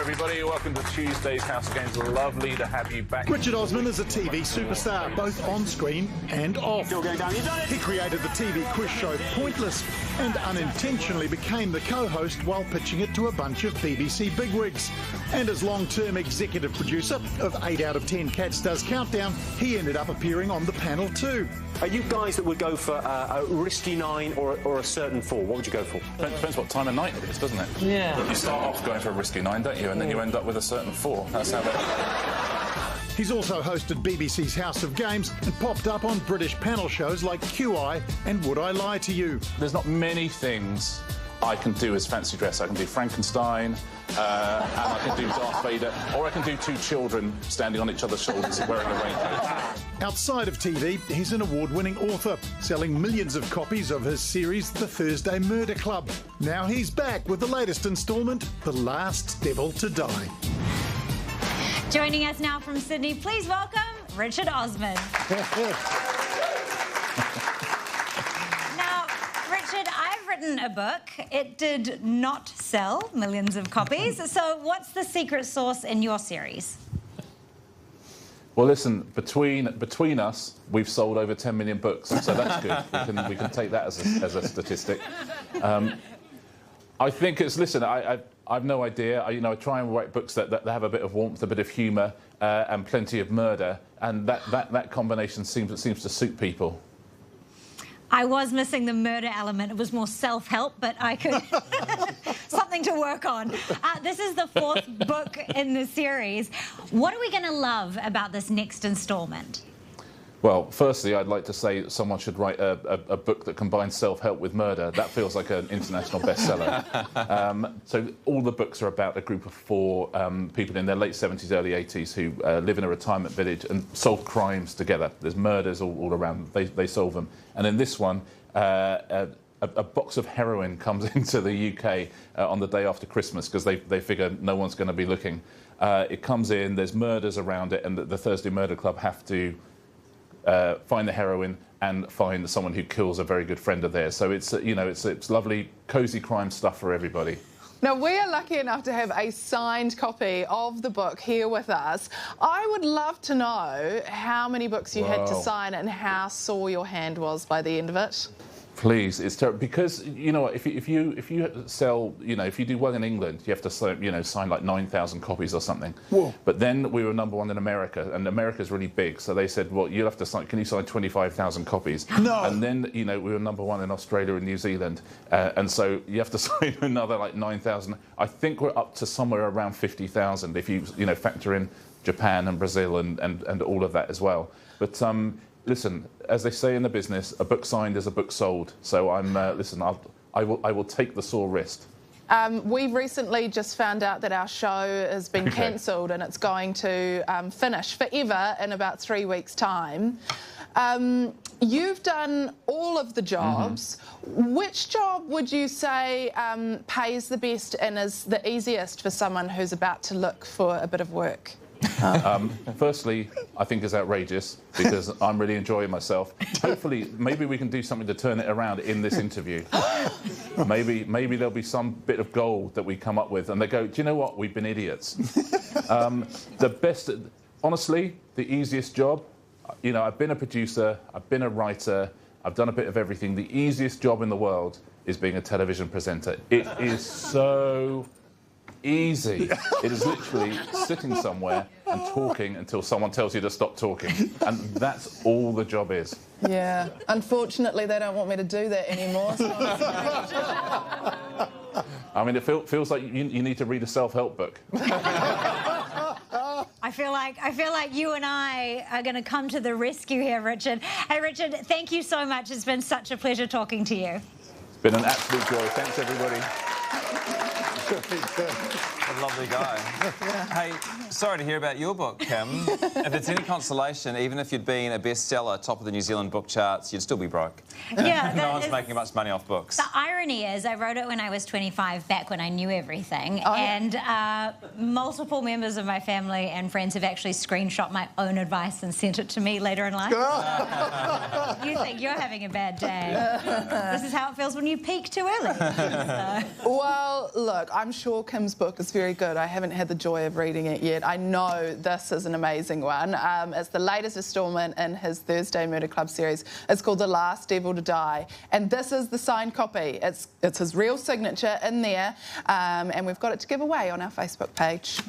everybody. Welcome to Tuesday's House of Games. Lovely to have you back. Richard Osman is a TV superstar, both on screen and off. Still going down. You've done it. He created the TV quiz show Pointless and unintentionally became the co-host while pitching it to a bunch of BBC bigwigs. And as long-term executive producer of 8 out of 10 Cats Does Countdown, he ended up appearing on the panel too. Are you guys that would go for a risky 9 or a certain 4? What would you go for? Depends what time of night it is, doesn't it? Yeah. You start off going for a risky 9, don't you? And then you end up with a certain 4. That's how that... He's also hosted BBC's House of Games and popped up on British panel shows like QI and Would I Lie to You? There's not many things I can do as fancy dress. I can do Frankenstein, and I can do Darth Vader, or I can do 2 children standing on each other's shoulders wearing a raincoat. Outside of TV, he's an award-winning author, selling millions of copies of his series The Thursday Murder Club. Now he's back with the latest instalment, The Last Devil to Die. Joining us now from Sydney, please welcome Richard Osman. Now, Richard, I've written a book. It did not sell millions of copies. So what's the secret sauce in your series? Well, listen, between us, we've sold over 10 million books, so that's good. We can take that as a statistic. I think it's, listen, I've no idea. I try and write books that have a bit of warmth, a bit of humour, and plenty of murder, and that combination seems to suit people. I was missing the murder element. It was more self-help, but I could... something to work on. This is the 4th book in the series. What are we going to love about this next instalment? Well, firstly, I'd like to say that someone should write a book that combines self-help with murder. That feels like an international bestseller. So all the books are about a group of 4 people in their late 70s, early 80s who live in a retirement village and solve crimes together. There's murders all around. They solve them. And in this one, a box of heroin comes into the UK on the day after Christmas because they figure no one's going to be looking. It comes in, there's murders around it, and the Thursday Murder Club have to find the heroin and find someone who kills a very good friend of theirs. So it's lovely, cosy crime stuff for everybody. Now, we are lucky enough to have a signed copy of the book here with us. I would love to know how many books you had to sign and how sore your hand was by the end of it. Please, it's terrible because if you sell, if you do well in England, you have to sign like 9,000 copies or something. Whoa. But then we were #1 in America, and America's really big, so they said, well, you'll have to sign. Can you sign 25,000 copies? No. And then we were #1 in Australia and New Zealand, and so you have to sign another like 9,000. I think we're up to somewhere around 50,000 if you factor in Japan and Brazil and all of that as well. But listen, as they say in the business, a book signed is a book sold. So I will take the sore wrist. We've recently just found out that our show has been cancelled and it's going to finish forever in about 3 weeks' time. You've done all of the jobs. Which job would you say pays the best and is the easiest for someone who's about to look for a bit of work? Firstly, I think it's outrageous because I'm really enjoying myself. Hopefully, maybe we can do something to turn it around in this interview. Maybe there'll be some bit of gold that we come up with, and they go, "Do you know what? We've been idiots." The best, honestly, the easiest job. I've been a producer, I've been a writer, I've done a bit of everything. The easiest job in the world is being a television presenter. It is so easy. It is literally sitting somewhere and talking until someone tells you to stop talking, and that's all the job is. Yeah, unfortunately they don't want me to do that anymore. So I mean, it feels like you need to read a self-help book. I feel like you and I are going to come to the rescue here, Richard. Hey, Richard, thank you so much. It's been such a pleasure talking to you. It's been an absolute joy. Thanks, everybody. A lovely guy. Hey, sorry to hear about your book, Kim. If it's any consolation, even if you'd been a bestseller, top of the New Zealand book charts, you'd still be broke. Yeah, no one's making much money off books. The irony is, I wrote it when I was 25, back when I knew everything, and multiple members of my family and friends have actually screenshot my own advice and sent it to me later in life. You think you're having a bad day. This is how it feels when you peak too early. So. Well, look, I'm sure Kim's book is very good. I haven't had the joy of reading it yet. I know this is an amazing one. It's the latest instalment in his Thursday Murder Club series. It's called The Last Devil to Die. And this is the signed copy. It's his real signature in there. And we've got it to give away on our Facebook page.